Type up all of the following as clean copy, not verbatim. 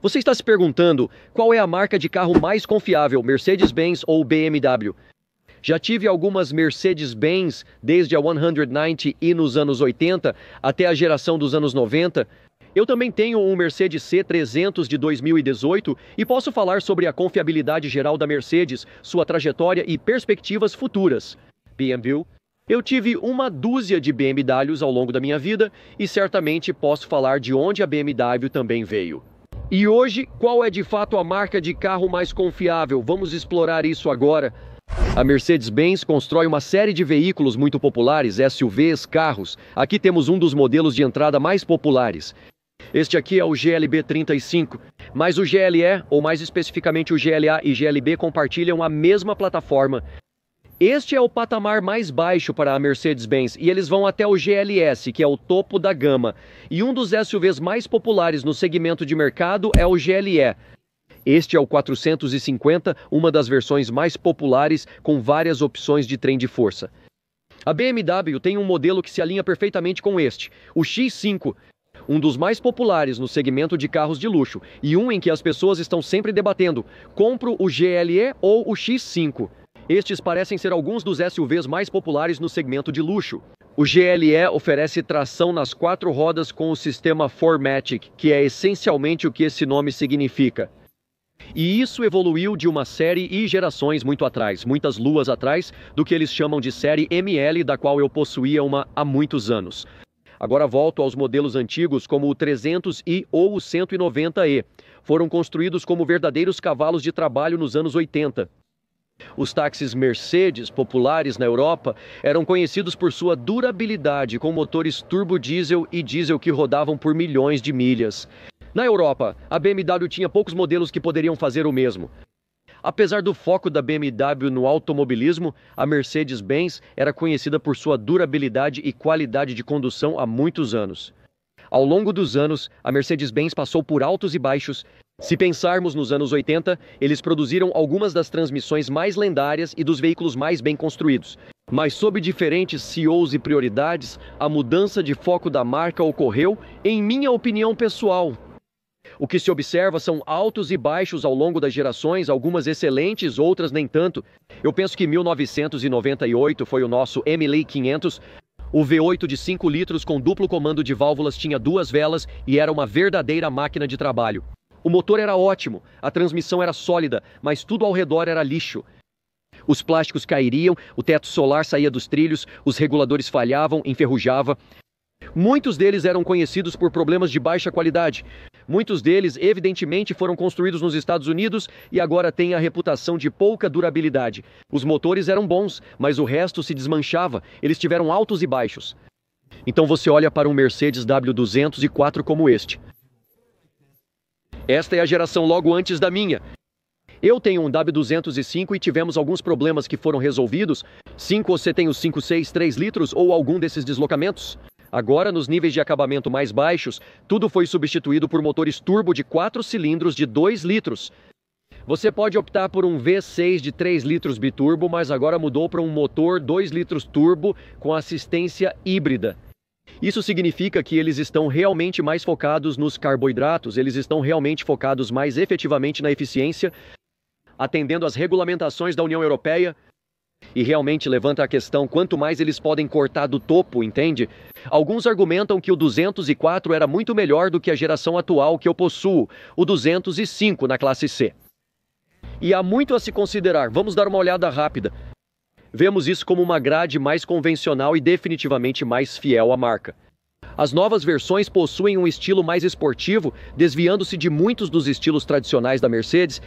Você está se perguntando qual é a marca de carro mais confiável, Mercedes-Benz ou BMW? Já tive algumas Mercedes-Benz desde a 190 e nos anos 80 até a geração dos anos 90. Eu também tenho um Mercedes C300 de 2018 e posso falar sobre a confiabilidade geral da Mercedes, sua trajetória e perspectivas futuras. BMW. Eu tive uma dúzia de BMWs ao longo da minha vida e certamente posso falar de onde a BMW também veio. E hoje, qual é de fato a marca de carro mais confiável? Vamos explorar isso agora. A Mercedes-Benz constrói uma série de veículos muito populares, SUVs, carros. Aqui temos um dos modelos de entrada mais populares. Este aqui é o GLB 35, mas o GLE, ou mais especificamente o GLA e GLB, compartilham a mesma plataforma. Este é o patamar mais baixo para a Mercedes-Benz e eles vão até o GLS, que é o topo da gama. E um dos SUVs mais populares no segmento de mercado é o GLE. Este é o 450, uma das versões mais populares, com várias opções de trem de força. A BMW tem um modelo que se alinha perfeitamente com este, o X5, um dos mais populares no segmento de carros de luxo, e um em que as pessoas estão sempre debatendo, compro o GLE ou o X5. Estes parecem ser alguns dos SUVs mais populares no segmento de luxo. O GLE oferece tração nas 4 rodas com o sistema 4MATIC, que é essencialmente o que esse nome significa. E isso evoluiu de uma série e gerações muito atrás, muitas luas atrás, do que eles chamam de série ML, da qual eu possuía uma há muitos anos. Agora volto aos modelos antigos como o 300i ou o 190e. Foram construídos como verdadeiros cavalos de trabalho nos anos 80. Os táxis Mercedes, populares na Europa, eram conhecidos por sua durabilidade, com motores turbo diesel e diesel que rodavam por milhões de milhas. Na Europa, a BMW tinha poucos modelos que poderiam fazer o mesmo. Apesar do foco da BMW no automobilismo, a Mercedes-Benz era conhecida por sua durabilidade e qualidade de condução há muitos anos. Ao longo dos anos, a Mercedes-Benz passou por altos e baixos. Se pensarmos nos anos 80, eles produziram algumas das transmissões mais lendárias e dos veículos mais bem construídos. Mas sob diferentes CEOs e prioridades, a mudança de foco da marca ocorreu, em minha opinião pessoal. O que se observa são altos e baixos ao longo das gerações, algumas excelentes, outras nem tanto. Eu penso que 1998 foi o nosso MLA500. O V8 de 5 litros com duplo comando de válvulas tinha 2 velas e era uma verdadeira máquina de trabalho. O motor era ótimo, a transmissão era sólida, mas tudo ao redor era lixo. Os plásticos cairiam, o teto solar saía dos trilhos, os reguladores falhavam, enferrujava. Muitos deles eram conhecidos por problemas de baixa qualidade. Muitos deles, evidentemente, foram construídos nos Estados Unidos e agora têm a reputação de pouca durabilidade. Os motores eram bons, mas o resto se desmanchava. Eles tiveram altos e baixos. Então você olha para um Mercedes W204 como este. Esta é a geração logo antes da minha. Eu tenho um W205 e tivemos alguns problemas que foram resolvidos. 5 você tem os 5.6 3 litros ou algum desses deslocamentos? Agora, nos níveis de acabamento mais baixos, tudo foi substituído por motores turbo de 4 cilindros de 2 litros. Você pode optar por um V6 de 3 litros biturbo, mas agora mudou para um motor 2 litros turbo com assistência híbrida. Isso significa que eles estão realmente mais focados nos carboidratos, eles estão realmente focados mais efetivamente na eficiência, atendendo às regulamentações da União Europeia. E realmente levanta a questão quanto mais eles podem cortar do topo, entende? Alguns argumentam que o 204 era muito melhor do que a geração atual que eu possuo, o 205 na classe C. E há muito a se considerar, vamos dar uma olhada rápida. Vemos isso como uma grade mais convencional e definitivamente mais fiel à marca. As novas versões possuem um estilo mais esportivo, desviando-se de muitos dos estilos tradicionais da Mercedes.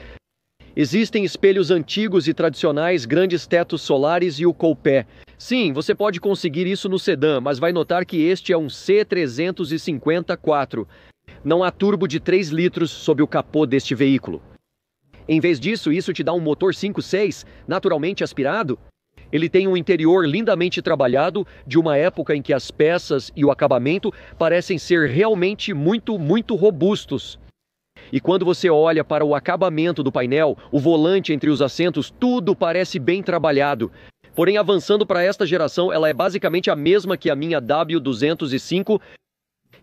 Existem espelhos antigos e tradicionais, grandes tetos solares e o coupé. Sim, você pode conseguir isso no sedã, mas vai notar que este é um C350-4. Não há turbo de 3 litros sob o capô deste veículo. Em vez disso, isso te dá um motor 5.6, naturalmente aspirado. Ele tem um interior lindamente trabalhado, de uma época em que as peças e o acabamento parecem ser realmente muito robustos. E quando você olha para o acabamento do painel, o volante entre os assentos, tudo parece bem trabalhado. Porém, avançando para esta geração, ela é basicamente a mesma que a minha W205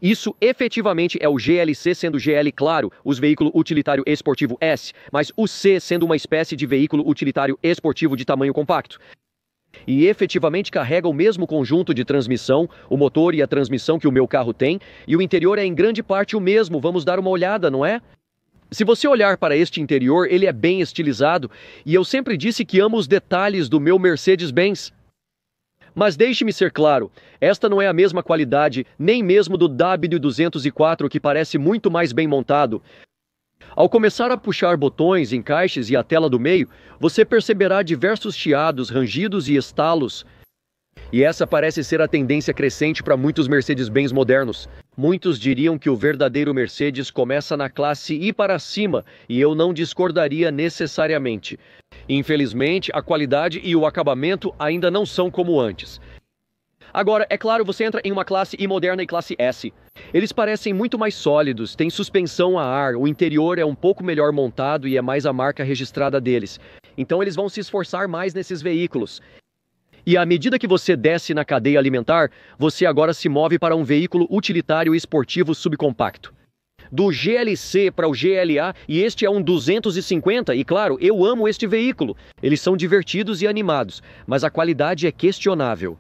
Isso efetivamente é o GLC, sendo GL, claro, os veículo utilitário esportivo S, mas o C sendo uma espécie de veículo utilitário esportivo de tamanho compacto. E efetivamente carrega o mesmo conjunto de transmissão, o motor e a transmissão que o meu carro tem, e o interior é em grande parte o mesmo, vamos dar uma olhada, não é? Se você olhar para este interior, ele é bem estilizado, e eu sempre disse que amo os detalhes do meu Mercedes-Benz. Mas deixe-me ser claro, esta não é a mesma qualidade, nem mesmo do W204, que parece muito mais bem montado. Ao começar a puxar botões, encaixes e a tela do meio, você perceberá diversos chiados, rangidos e estalos. E essa parece ser a tendência crescente para muitos Mercedes-Benz modernos. Muitos diriam que o verdadeiro Mercedes começa na classe I para cima, e eu não discordaria necessariamente. Infelizmente, a qualidade e o acabamento ainda não são como antes. Agora, é claro, você entra em uma classe I moderna e classe S. Eles parecem muito mais sólidos, têm suspensão a ar, o interior é um pouco melhor montado e é mais a marca registrada deles. Então eles vão se esforçar mais nesses veículos. E à medida que você desce na cadeia alimentar, você agora se move para um veículo utilitário esportivo subcompacto. Do GLC para o GLA, e este é um 250, e claro, eu amo este veículo. Eles são divertidos e animados, mas a qualidade é questionável.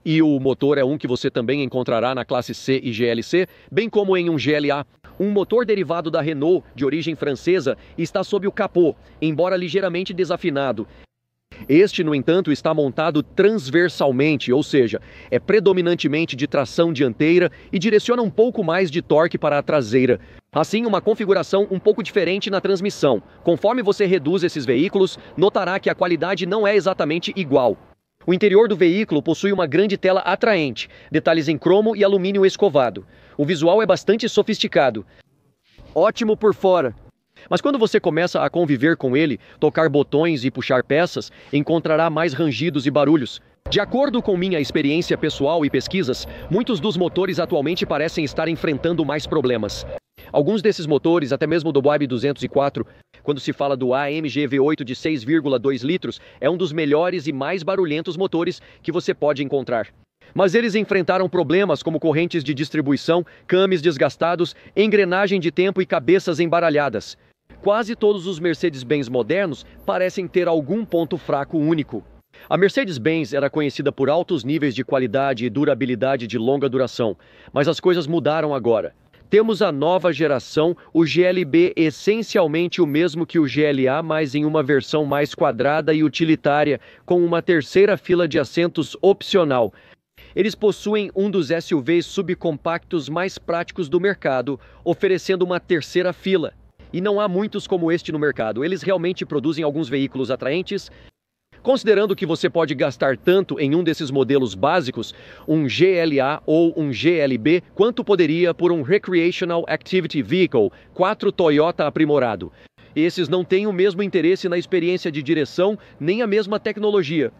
E o motor é um que você também encontrará na classe C e GLC, bem como em um GLA. Um motor derivado da Renault, de origem francesa, está sob o capô, embora ligeiramente desafinado. Este, no entanto, está montado transversalmente, ou seja, é predominantemente de tração dianteira e direciona um pouco mais de torque para a traseira. Assim, uma configuração um pouco diferente na transmissão. Conforme você reduz esses veículos, notará que a qualidade não é exatamente igual. O interior do veículo possui uma grande tela atraente, detalhes em cromo e alumínio escovado. O visual é bastante sofisticado. Ótimo por fora. Mas quando você começa a conviver com ele, tocar botões e puxar peças, encontrará mais rangidos e barulhos. De acordo com minha experiência pessoal e pesquisas, muitos dos motores atualmente parecem estar enfrentando mais problemas. Alguns desses motores, até mesmo do WB204, quando se fala do AMG V8 de 6,2 litros, é um dos melhores e mais barulhentos motores que você pode encontrar. Mas eles enfrentaram problemas como correntes de distribuição, cames desgastados, engrenagem de tempo e cabeças embaralhadas. Quase todos os Mercedes-Benz modernos parecem ter algum ponto fraco único. A Mercedes-Benz era conhecida por altos níveis de qualidade e durabilidade de longa duração, mas as coisas mudaram agora. Temos a nova geração, o GLB, essencialmente o mesmo que o GLA, mas em uma versão mais quadrada e utilitária, com uma terceira fila de assentos opcional. Eles possuem um dos SUVs subcompactos mais práticos do mercado, oferecendo uma terceira fila. E não há muitos como este no mercado. Eles realmente produzem alguns veículos atraentes. Considerando que você pode gastar tanto em um desses modelos básicos, um GLA ou um GLB, quanto poderia por um Recreational Activity Vehicle 4 Toyota aprimorado. Esses não têm o mesmo interesse na experiência de direção, nem a mesma tecnologia.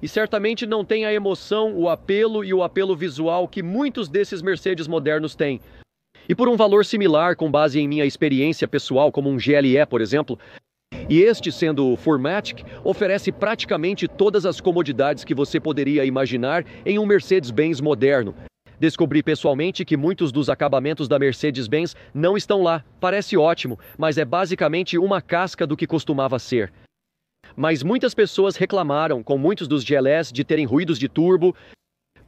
E certamente não têm a emoção, o apelo e o apelo visual que muitos desses Mercedes modernos têm. E por um valor similar, com base em minha experiência pessoal, como um GLE, por exemplo, e este, sendo o 4MATIC, oferece praticamente todas as comodidades que você poderia imaginar em um Mercedes-Benz moderno. Descobri pessoalmente que muitos dos acabamentos da Mercedes-Benz não estão lá. Parece ótimo, mas é basicamente uma casca do que costumava ser. Mas muitas pessoas reclamaram, com muitos dos GLS, de terem ruídos de turbo,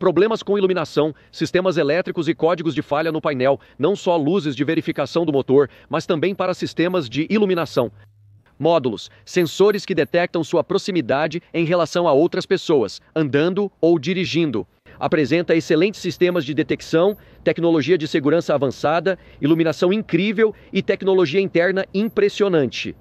problemas com iluminação, sistemas elétricos e códigos de falha no painel, não só luzes de verificação do motor, mas também para sistemas de iluminação. Módulos, sensores que detectam sua proximidade em relação a outras pessoas, andando ou dirigindo. Apresenta excelentes sistemas de detecção, tecnologia de segurança avançada, iluminação incrível e tecnologia interna impressionante.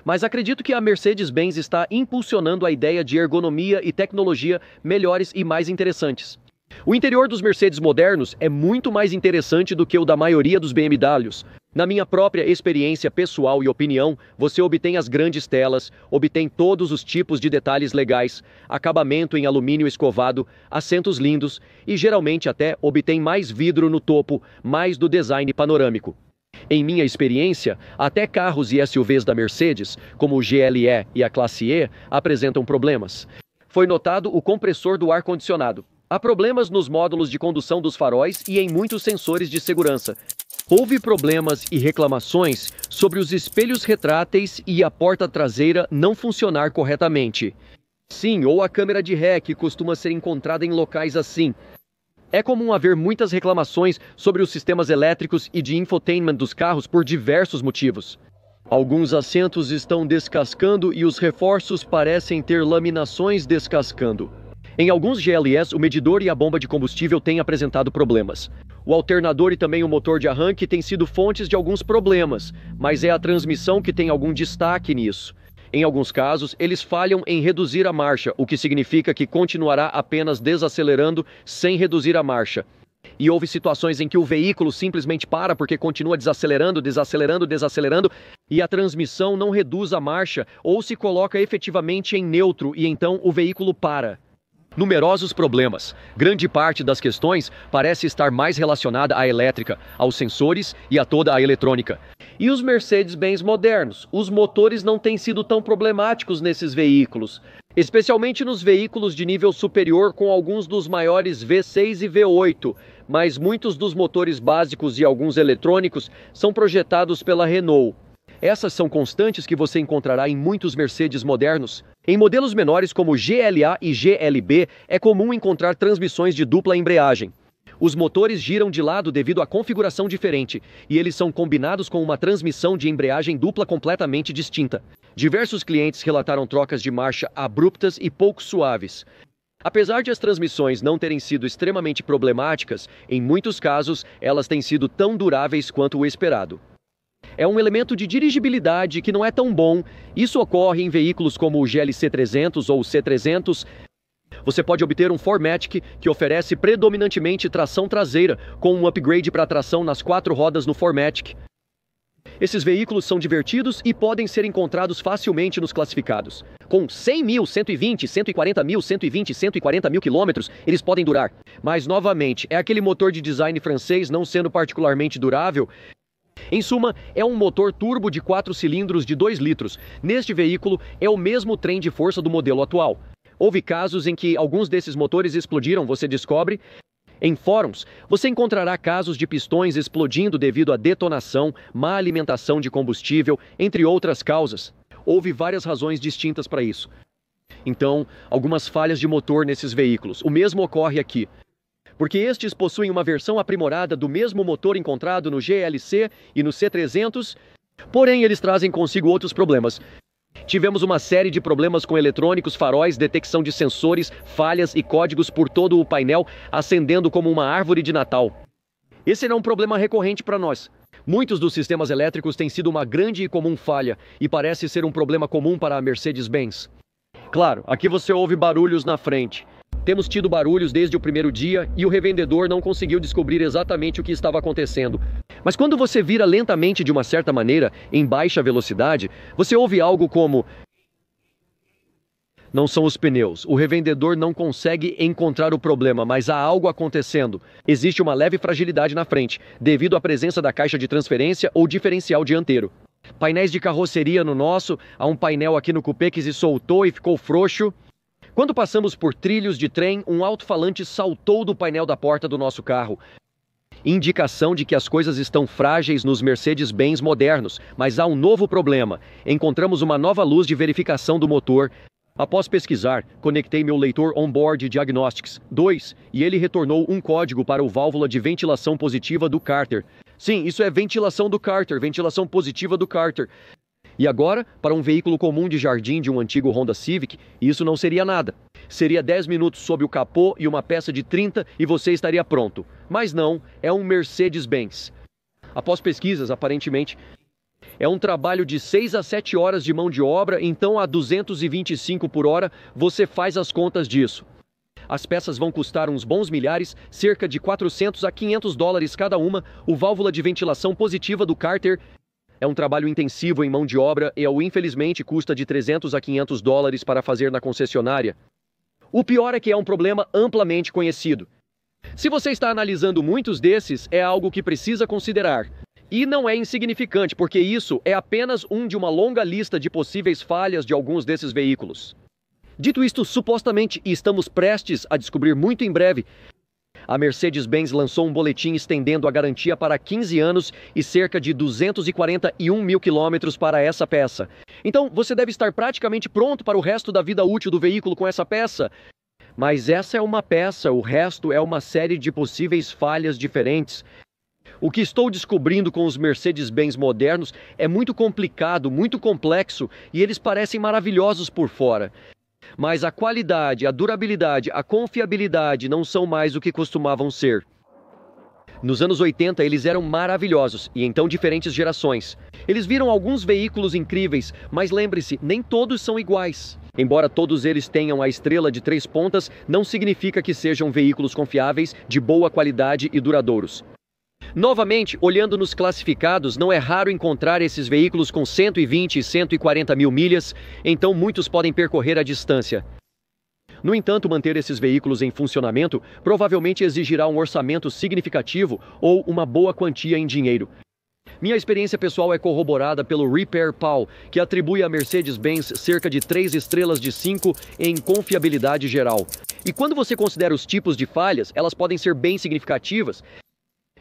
Mas acredito que a Mercedes-Benz está impulsionando a ideia de ergonomia e tecnologia melhores e mais interessantes. O interior dos Mercedes modernos é muito mais interessante do que o da maioria dos BMWs. Na minha própria experiência pessoal e opinião, você obtém as grandes telas, obtém todos os tipos de detalhes legais, acabamento em alumínio escovado, assentos lindos e geralmente até obtém mais vidro no topo, mais do design panorâmico. Em minha experiência, até carros e SUVs da Mercedes, como o GLE e a classe E, apresentam problemas. Foi notado o compressor do ar-condicionado. Há problemas nos módulos de condução dos faróis e em muitos sensores de segurança. Houve problemas e reclamações sobre os espelhos retráteis e a porta traseira não funcionar corretamente. Sim, ou a câmera de ré, que costuma ser encontrada em locais assim. É comum haver muitas reclamações sobre os sistemas elétricos e de infotainment dos carros por diversos motivos. Alguns assentos estão descascando e os reforços parecem ter laminações descascando. Em alguns GLS, o medidor e a bomba de combustível têm apresentado problemas. O alternador e também o motor de arranque têm sido fontes de alguns problemas, mas é a transmissão que tem algum destaque nisso. Em alguns casos, eles falham em reduzir a marcha, o que significa que continuará apenas desacelerando sem reduzir a marcha. E houve situações em que o veículo simplesmente para porque continua desacelerando, e a transmissão não reduz a marcha ou se coloca efetivamente em neutro e então o veículo para. Numerosos problemas. Grande parte das questões parece estar mais relacionada à elétrica, aos sensores e a toda a eletrônica. E os Mercedes-Benz modernos? Os motores não têm sido tão problemáticos nesses veículos, especialmente nos veículos de nível superior com alguns dos maiores V6 e V8, mas muitos dos motores básicos e alguns eletrônicos são projetados pela Renault. Essas são constantes que você encontrará em muitos Mercedes modernos. Em modelos menores como GLA e GLB, é comum encontrar transmissões de dupla embreagem. Os motores giram de lado devido à configuração diferente, e eles são combinados com uma transmissão de embreagem dupla completamente distinta. Diversos clientes relataram trocas de marcha abruptas e pouco suaves. Apesar de as transmissões não terem sido extremamente problemáticas, em muitos casos elas têm sido tão duráveis quanto o esperado. É um elemento de dirigibilidade que não é tão bom. Isso ocorre em veículos como o GLC 300 ou o C300. Você pode obter um 4MATIC que oferece predominantemente tração traseira, com um upgrade para tração nas 4 rodas no 4MATIC. Esses veículos são divertidos e podem ser encontrados facilmente nos classificados. Com 100 mil, 120, 140 mil, 120, 140 mil quilômetros, eles podem durar. Mas, novamente, é aquele motor de design francês não sendo particularmente durável. Em suma, é um motor turbo de 4 cilindros de 2 litros. Neste veículo, é o mesmo trem de força do modelo atual. Houve casos em que alguns desses motores explodiram, você descobre. Em fóruns, você encontrará casos de pistões explodindo devido à detonação, má alimentação de combustível, entre outras causas. Houve várias razões distintas para isso. Então, algumas falhas de motor nesses veículos. O mesmo ocorre aqui, porque estes possuem uma versão aprimorada do mesmo motor encontrado no GLC e no C300, porém eles trazem consigo outros problemas. Tivemos uma série de problemas com eletrônicos, faróis, detecção de sensores, falhas e códigos por todo o painel, acendendo como uma árvore de Natal. Esse era um problema recorrente para nós. Muitos dos sistemas elétricos têm sido uma grande e comum falha, e parece ser um problema comum para a Mercedes-Benz. Claro, aqui você ouve barulhos na frente. Temos tido barulhos desde o primeiro dia e o revendedor não conseguiu descobrir exatamente o que estava acontecendo. Mas quando você vira lentamente de uma certa maneira, em baixa velocidade, você ouve algo como: não são os pneus. O revendedor não consegue encontrar o problema, mas há algo acontecendo. Existe uma leve fragilidade na frente, devido à presença da caixa de transferência ou diferencial dianteiro. Painéis de carroceria no nosso, há um painel aqui no cupê que se soltou e ficou frouxo. Quando passamos por trilhos de trem, um alto-falante saltou do painel da porta do nosso carro. Indicação de que as coisas estão frágeis nos Mercedes-Benz modernos, mas há um novo problema. Encontramos uma nova luz de verificação do motor. Após pesquisar, conectei meu leitor Onboard Diagnostics 2 e ele retornou um código para o válvula de ventilação positiva do cárter. Sim, isso é ventilação do cárter, ventilação positiva do cárter. E agora, para um veículo comum de jardim de um antigo Honda Civic, isso não seria nada. Seria 10 minutos sob o capô e uma peça de 30 e você estaria pronto. Mas não, é um Mercedes-Benz. Após pesquisas, aparentemente, é um trabalho de 6 a 7 horas de mão de obra, então a 225 por hora você faz as contas disso. As peças vão custar uns bons milhares, cerca de 400 a 500 dólares cada uma. O válvula de ventilação positiva do cárter é um trabalho intensivo em mão de obra e, infelizmente, custa de 300 a 500 dólares para fazer na concessionária. O pior é que é um problema amplamente conhecido. Se você está analisando muitos desses, é algo que precisa considerar. E não é insignificante, porque isso é apenas um de uma longa lista de possíveis falhas de alguns desses veículos. Dito isto, supostamente, e estamos prestes a descobrir muito em breve, a Mercedes-Benz lançou um boletim estendendo a garantia para 15 anos e cerca de 241 mil quilômetros para essa peça. Então, você deve estar praticamente pronto para o resto da vida útil do veículo com essa peça. Mas essa é uma peça, o resto é uma série de possíveis falhas diferentes. O que estou descobrindo com os Mercedes-Benz modernos é muito complicado, muito complexo, e eles parecem maravilhosos por fora. Mas a qualidade, a durabilidade, a confiabilidade não são mais o que costumavam ser. Nos anos 80 eles eram maravilhosos, e então diferentes gerações. Eles viram alguns veículos incríveis, mas lembre-se, nem todos são iguais. Embora todos eles tenham a estrela de 3 pontas, não significa que sejam veículos confiáveis, de boa qualidade e duradouros. Novamente, olhando nos classificados, não é raro encontrar esses veículos com 120 e 140 mil milhas, então muitos podem percorrer a distância. No entanto, manter esses veículos em funcionamento provavelmente exigirá um orçamento significativo ou uma boa quantia em dinheiro. Minha experiência pessoal é corroborada pelo Repair Pal, que atribui à Mercedes-Benz cerca de 3 estrelas de 5 em confiabilidade geral. E quando você considera os tipos de falhas, elas podem ser bem significativas.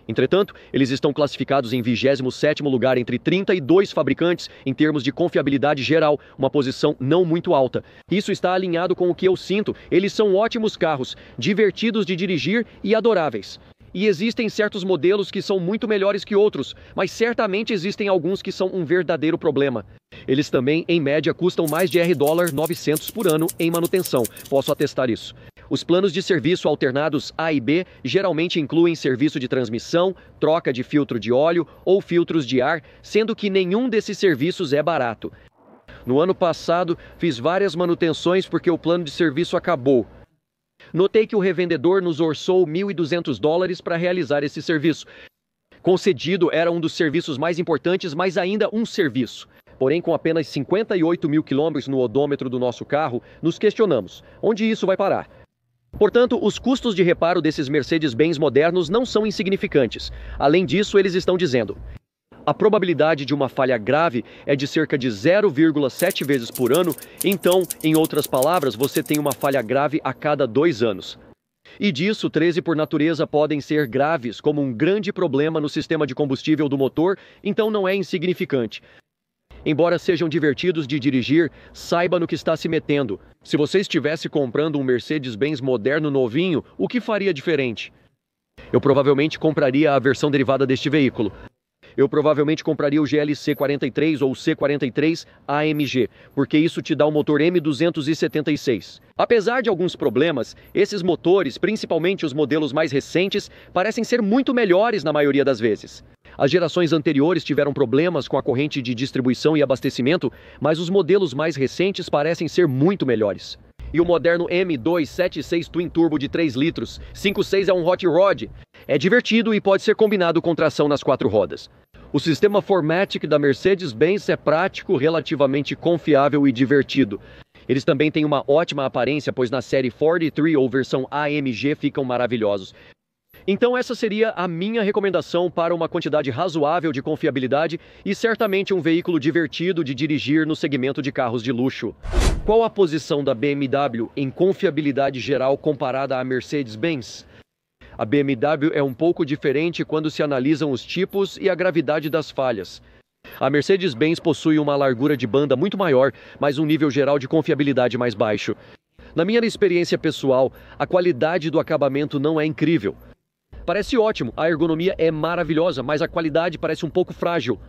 Entretanto, eles estão classificados em 27º lugar entre 32 fabricantes em termos de confiabilidade geral, uma posição não muito alta. Isso está alinhado com o que eu sinto, eles são ótimos carros, divertidos de dirigir e adoráveis. E existem certos modelos que são muito melhores que outros, mas certamente existem alguns que são um verdadeiro problema. Eles também, em média, custam mais de $900 por ano em manutenção, posso atestar isso. Os planos de serviço alternados A e B geralmente incluem serviço de transmissão, troca de filtro de óleo ou filtros de ar, sendo que nenhum desses serviços é barato. No ano passado, fiz várias manutenções porque o plano de serviço acabou. Notei que o revendedor nos orçou $1.200 para realizar esse serviço. Concedido era um dos serviços mais importantes, mas ainda um serviço. Porém, com apenas 58 mil quilômetros no odômetro do nosso carro, nos questionamos: onde isso vai parar? Portanto, os custos de reparo desses Mercedes-Benz modernos não são insignificantes. Além disso, eles estão dizendo: a probabilidade de uma falha grave é de cerca de 0,7 vezes por ano, então, em outras palavras, você tem uma falha grave a cada 2 anos. E disso, 13 por natureza podem ser graves, como um grande problema no sistema de combustível do motor, então não é insignificante. Embora sejam divertidos de dirigir, saiba no que está se metendo. Se você estivesse comprando um Mercedes-Benz moderno novinho, o que faria diferente? Eu provavelmente compraria a versão derivada deste veículo. Eu provavelmente compraria o GLC 43 ou o C43 AMG, porque isso te dá o motor M276. Apesar de alguns problemas, esses motores, principalmente os modelos mais recentes, parecem ser muito melhores na maioria das vezes. As gerações anteriores tiveram problemas com a corrente de distribuição e abastecimento, mas os modelos mais recentes parecem ser muito melhores. E o moderno M276 Twin Turbo de 3 litros, 5.6 é um hot rod. É divertido e pode ser combinado com tração nas 4 rodas. O sistema 4MATIC da Mercedes-Benz é prático, relativamente confiável e divertido. Eles também têm uma ótima aparência, pois na série 43 ou versão AMG ficam maravilhosos. Então essa seria a minha recomendação para uma quantidade razoável de confiabilidade e certamente um veículo divertido de dirigir no segmento de carros de luxo. Qual a posição da BMW em confiabilidade geral comparada à Mercedes-Benz? A BMW é um pouco diferente quando se analisam os tipos e a gravidade das falhas. A Mercedes-Benz possui uma largura de banda muito maior, mas um nível geral de confiabilidade mais baixo. Na minha experiência pessoal, a qualidade do acabamento não é incrível. Parece ótimo, a ergonomia é maravilhosa, mas a qualidade parece um pouco frágil.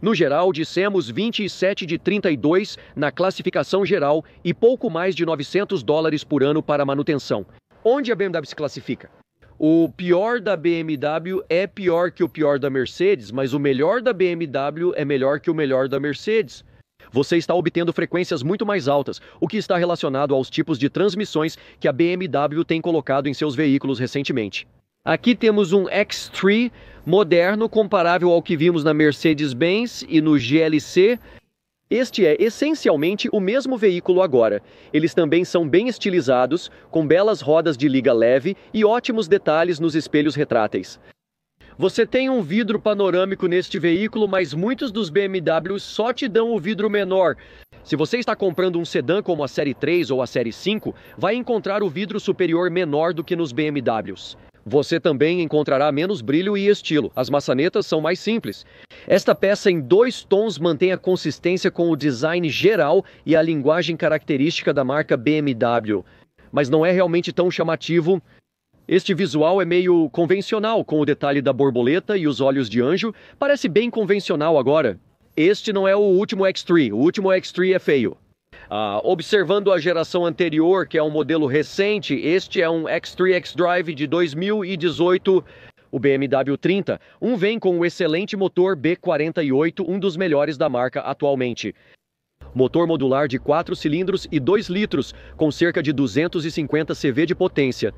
No geral, dissemos 27 de 32 na classificação geral e pouco mais de $900 por ano para manutenção. Onde a BMW se classifica? O pior da BMW é pior que o pior da Mercedes, mas o melhor da BMW é melhor que o melhor da Mercedes. Você está obtendo frequências muito mais altas, o que está relacionado aos tipos de transmissões que a BMW tem colocado em seus veículos recentemente. Aqui temos um X3 moderno comparável ao que vimos na Mercedes-Benz e no GLC. Este é essencialmente o mesmo veículo agora. Eles também são bem estilizados, com belas rodas de liga leve e ótimos detalhes nos espelhos retráteis. Você tem um vidro panorâmico neste veículo, mas muitos dos BMWs só te dão o vidro menor. Se você está comprando um sedã como a Série 3 ou a Série 5, vai encontrar o vidro superior menor do que nos BMWs. Você também encontrará menos brilho e estilo. As maçanetas são mais simples. Esta peça em 2 tons mantém a consistência com o design geral e a linguagem característica da marca BMW. Mas não é realmente tão chamativo. Este visual é meio convencional, com o detalhe da borboleta e os olhos de anjo. Parece bem convencional agora. Este não é o último X3. O último X3 é feio. Observando a geração anterior, que é um modelo recente, este é um X3 xDrive de 2018, o BMW 30. Vem com um excelente motor B48, um dos melhores da marca atualmente. Motor modular de 4 cilindros e 2 litros, com cerca de 250 CV de potência.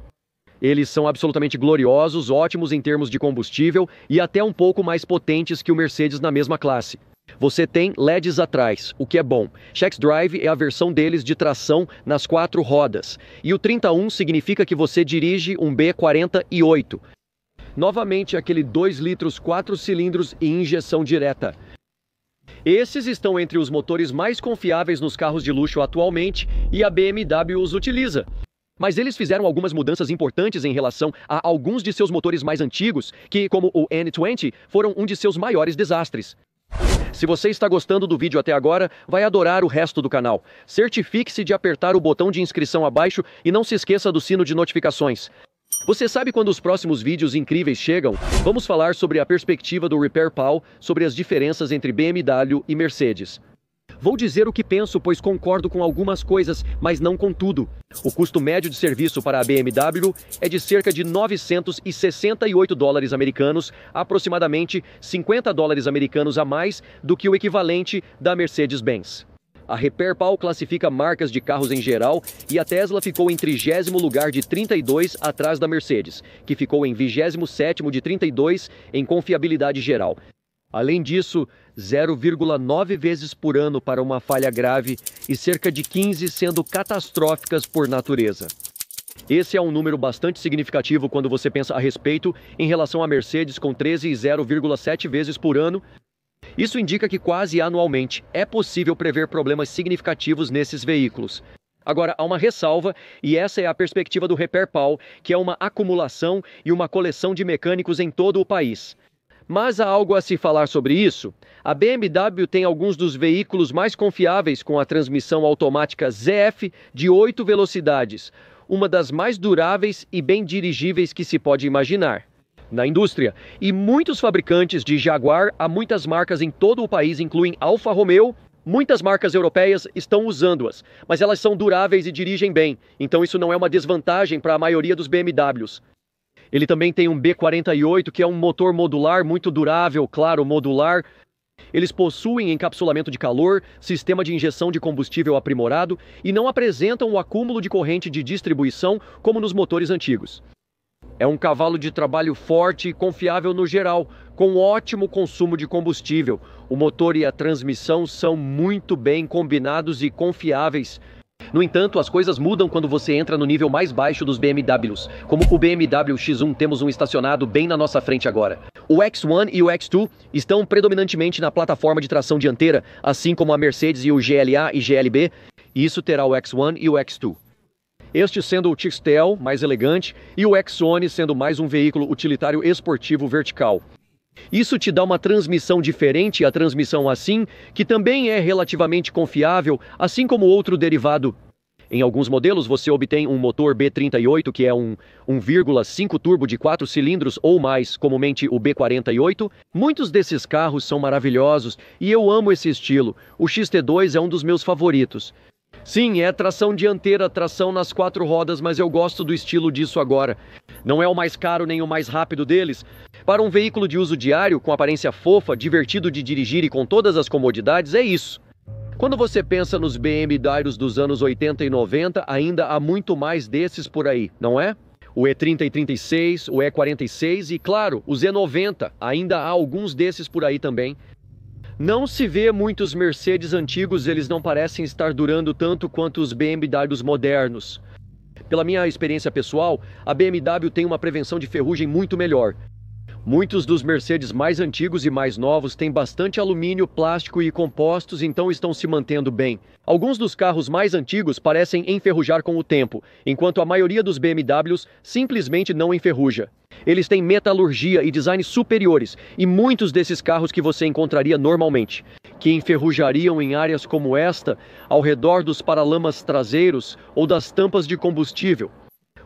Eles são absolutamente gloriosos, ótimos em termos de combustível e até um pouco mais potentes que o Mercedes na mesma classe. Você tem LEDs atrás, o que é bom. xDrive é a versão deles de tração nas 4 rodas. E o 31 significa que você dirige um B48. Novamente aquele 2 litros, 4 cilindros e injeção direta. Esses estão entre os motores mais confiáveis nos carros de luxo atualmente e a BMW os utiliza. Mas eles fizeram algumas mudanças importantes em relação a alguns de seus motores mais antigos, que, como o N20, foram um de seus maiores desastres. Se você está gostando do vídeo até agora, vai adorar o resto do canal. Certifique-se de apertar o botão de inscrição abaixo e não se esqueça do sino de notificações. Você sabe quando os próximos vídeos incríveis chegam? Vamos falar sobre a perspectiva do Repair Pal, sobre as diferenças entre BMW e Mercedes. Vou dizer o que penso, pois concordo com algumas coisas, mas não com tudo. O custo médio de serviço para a BMW é de cerca de $968 americanos, aproximadamente $50 americanos a mais do que o equivalente da Mercedes-Benz. A Repair Pal classifica marcas de carros em geral e a Tesla ficou em 30º lugar de 32 atrás da Mercedes, que ficou em 27º de 32 em confiabilidade geral. Além disso, 0,9 vezes por ano para uma falha grave e cerca de 15 sendo catastróficas por natureza. Esse é um número bastante significativo quando você pensa a respeito em relação à Mercedes com 13 e 0,7 vezes por ano. Isso indica que quase anualmente é possível prever problemas significativos nesses veículos. Agora, há uma ressalva, e essa é a perspectiva do Repair Pal, que é uma acumulação e uma coleção de mecânicos em todo o país. Mas há algo a se falar sobre isso. A BMW tem alguns dos veículos mais confiáveis com a transmissão automática ZF de 8 velocidades, uma das mais duráveis e bem dirigíveis que se pode imaginar na indústria. E muitos fabricantes de Jaguar, há muitas marcas em todo o país, incluem Alfa Romeo, muitas marcas europeias estão usando-as, mas elas são duráveis e dirigem bem, então isso não é uma desvantagem para a maioria dos BMWs. Ele também tem um B48, que é um motor modular muito durável, claro, modular. Eles possuem encapsulamento de calor, sistema de injeção de combustível aprimorado e não apresentam o acúmulo de corrente de distribuição como nos motores antigos. É um cavalo de trabalho forte e confiável no geral, com ótimo consumo de combustível. O motor e a transmissão são muito bem combinados e confiáveis. No entanto, as coisas mudam quando você entra no nível mais baixo dos BMWs. Como o BMW X1, temos um estacionado bem na nossa frente agora. O X1 e o X2 estão predominantemente na plataforma de tração dianteira, assim como a Mercedes e o GLA e GLB. Isso terá o X1 e o X2. Este sendo o X-Tel, mais elegante, e o X-One sendo mais um veículo utilitário esportivo vertical. Isso te dá uma transmissão diferente, a transmissão assim, que também é relativamente confiável, assim como outro derivado. Em alguns modelos você obtém um motor B38, que é um 1,5 turbo de 4 cilindros ou mais, comumente o B48. Muitos desses carros são maravilhosos e eu amo esse estilo. O XT2 é um dos meus favoritos. Sim, é tração dianteira, tração nas 4 rodas, mas eu gosto do estilo disso agora. Não é o mais caro nem o mais rápido deles. Para um veículo de uso diário, com aparência fofa, divertido de dirigir e com todas as comodidades, é isso. Quando você pensa nos BMWs dos anos 80 e 90, ainda há muito mais desses por aí, não é? O E30 e 36, o E46 e, claro, o Z90, ainda há alguns desses por aí também. Não se vê muitos Mercedes antigos, eles não parecem estar durando tanto quanto os BMWs modernos. Pela minha experiência pessoal, a BMW tem uma prevenção de ferrugem muito melhor. Muitos dos Mercedes mais antigos e mais novos têm bastante alumínio, plástico e compostos, então estão se mantendo bem. Alguns dos carros mais antigos parecem enferrujar com o tempo, enquanto a maioria dos BMWs simplesmente não enferruja. Eles têm metalurgia e design superiores, e muitos desses carros que você encontraria normalmente, que enferrujariam em áreas como esta, ao redor dos paralamas traseiros ou das tampas de combustível.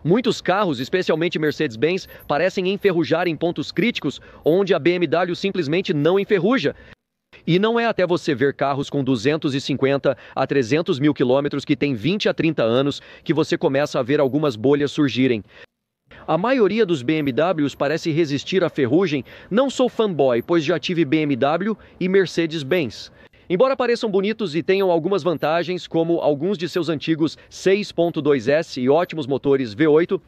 Muitos carros, especialmente Mercedes-Benz, parecem enferrujar em pontos críticos onde a BMW simplesmente não enferruja. E não é até você ver carros com 250 a 300 mil quilômetros que têm 20 a 30 anos que você começa a ver algumas bolhas surgirem. A maioria dos BMWs parece resistir à ferrugem. Não sou fanboy, pois já tive BMW e Mercedes-Benz. Embora pareçam bonitos e tenham algumas vantagens, como alguns de seus antigos 6.2S e ótimos motores V8,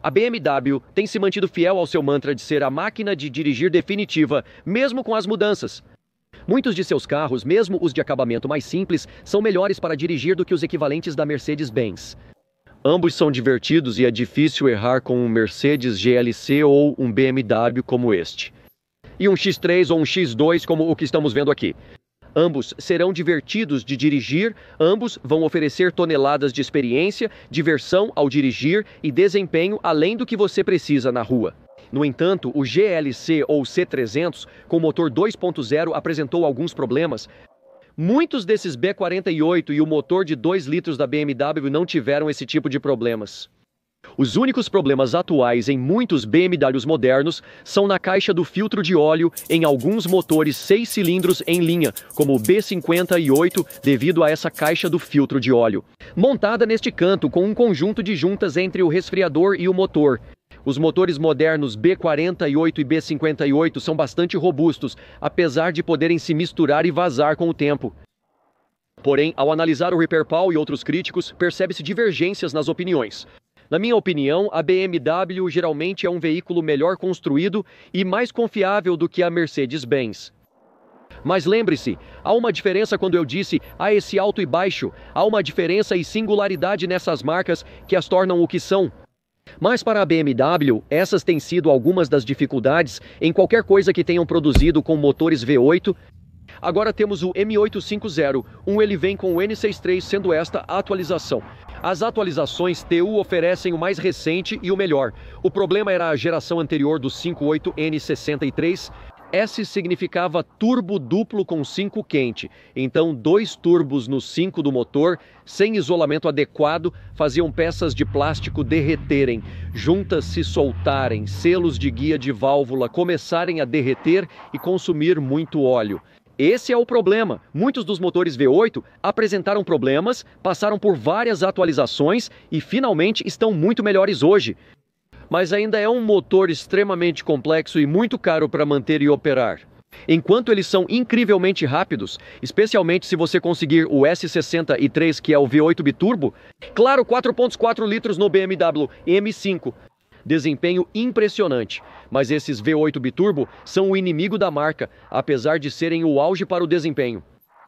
a BMW tem se mantido fiel ao seu mantra de ser a máquina de dirigir definitiva, mesmo com as mudanças. Muitos de seus carros, mesmo os de acabamento mais simples, são melhores para dirigir do que os equivalentes da Mercedes-Benz. Ambos são divertidos e é difícil errar com um Mercedes GLC ou um BMW como este. E um X3 ou um X2 como o que estamos vendo aqui. Ambos serão divertidos de dirigir, ambos vão oferecer toneladas de experiência, diversão ao dirigir e desempenho além do que você precisa na rua. No entanto, o GLC ou C300, com motor 2.0, apresentou alguns problemas. Muitos desses B48 e o motor de 2 litros da BMW não tiveram esse tipo de problemas. Os únicos problemas atuais em muitos BMWs modernos são na caixa do filtro de óleo em alguns motores 6 cilindros em linha, como o B58, devido a essa caixa do filtro de óleo, montada neste canto com um conjunto de juntas entre o resfriador e o motor. Os motores modernos B48 e B58 são bastante robustos, apesar de poderem se misturar e vazar com o tempo. Porém, ao analisar o RepairPal e outros críticos, percebe-se divergências nas opiniões. Na minha opinião, a BMW geralmente é um veículo melhor construído e mais confiável do que a Mercedes-Benz. Mas lembre-se, há uma diferença quando eu disse há esse alto e baixo, há uma diferença e singularidade nessas marcas que as tornam o que são. Mas para a BMW, essas têm sido algumas das dificuldades em qualquer coisa que tenham produzido com motores V8. Agora temos o M850, ele vem com o N63 sendo esta a atualização. As atualizações TU oferecem o mais recente e o melhor. O problema era a geração anterior do 58N63. S significava turbo duplo com 5 quente, então 2 turbos no 5 do motor, sem isolamento adequado, faziam peças de plástico derreterem, juntas se soltarem, selos de guia de válvula começarem a derreter e consumir muito óleo. Esse é o problema. Muitos dos motores V8 apresentaram problemas, passaram por várias atualizações e finalmente estão muito melhores hoje. Mas ainda é um motor extremamente complexo e muito caro para manter e operar. Enquanto eles são incrivelmente rápidos, especialmente se você conseguir o S63, que é o V8 biturbo, claro, 4.4 litros no BMW M5. Desempenho impressionante, mas esses V8 biturbo são o inimigo da marca, apesar de serem o auge para o desempenho.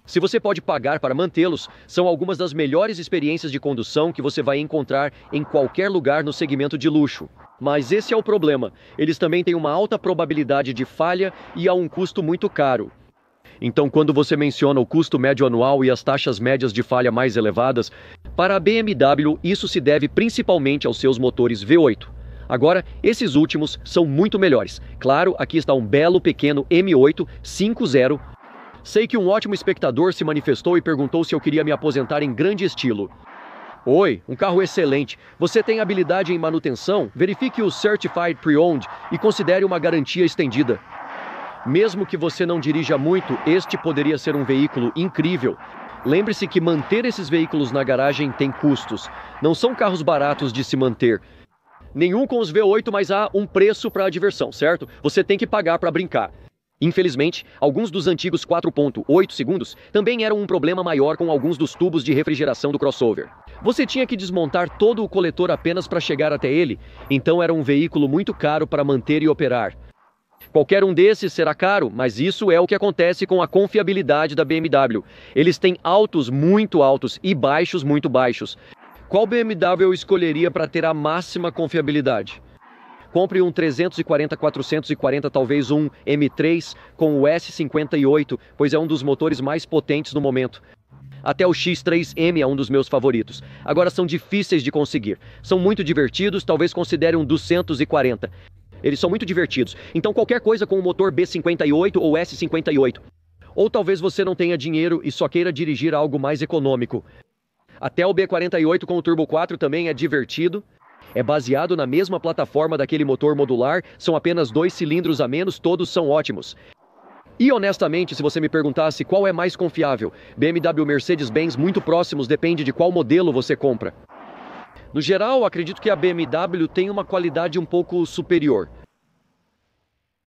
Se você pode pagar para mantê-los, são algumas das melhores experiências de condução que você vai encontrar em qualquer lugar no segmento de luxo. Mas esse é o problema, eles também têm uma alta probabilidade de falha e a um custo muito caro. Então, quando você menciona o custo médio anual e as taxas médias de falha mais elevadas, para a BMW isso se deve principalmente aos seus motores V8. Agora, esses últimos são muito melhores. Claro, aqui está um belo pequeno M8 5.0. Sei que um ótimo espectador se manifestou e perguntou se eu queria me aposentar em grande estilo. Oi, um carro excelente. Você tem habilidade em manutenção? Verifique o Certified Pre-Owned e considere uma garantia estendida. Mesmo que você não dirija muito, este poderia ser um veículo incrível. Lembre-se que manter esses veículos na garagem tem custos. Não são carros baratos de se manter. Nenhum com os V8, mas há um preço para a diversão, certo? Você tem que pagar para brincar. Infelizmente, alguns dos antigos 4.8 segundos também eram um problema maior com alguns dos tubos de refrigeração do crossover. Você tinha que desmontar todo o coletor apenas para chegar até ele, então era um veículo muito caro para manter e operar. Qualquer um desses será caro, mas isso é o que acontece com a confiabilidade da BMW. Eles têm altos muito altos e baixos muito baixos. Qual BMW eu escolheria para ter a máxima confiabilidade? Compre um 340, 440, talvez um M3 com o S58, pois é um dos motores mais potentes no momento. Até o X3M é um dos meus favoritos. Agora são difíceis de conseguir. São muito divertidos, talvez considere um 240. Eles são muito divertidos. Então qualquer coisa com o motor B58 ou S58. Ou talvez você não tenha dinheiro e só queira dirigir algo mais econômico. Até o B48 com o Turbo 4 também é divertido. É baseado na mesma plataforma daquele motor modular, são apenas 2 cilindros a menos, todos são ótimos. E honestamente, se você me perguntasse qual é mais confiável, BMW ou Mercedes-Benz, muito próximos, depende de qual modelo você compra. No geral, acredito que a BMW tem uma qualidade um pouco superior.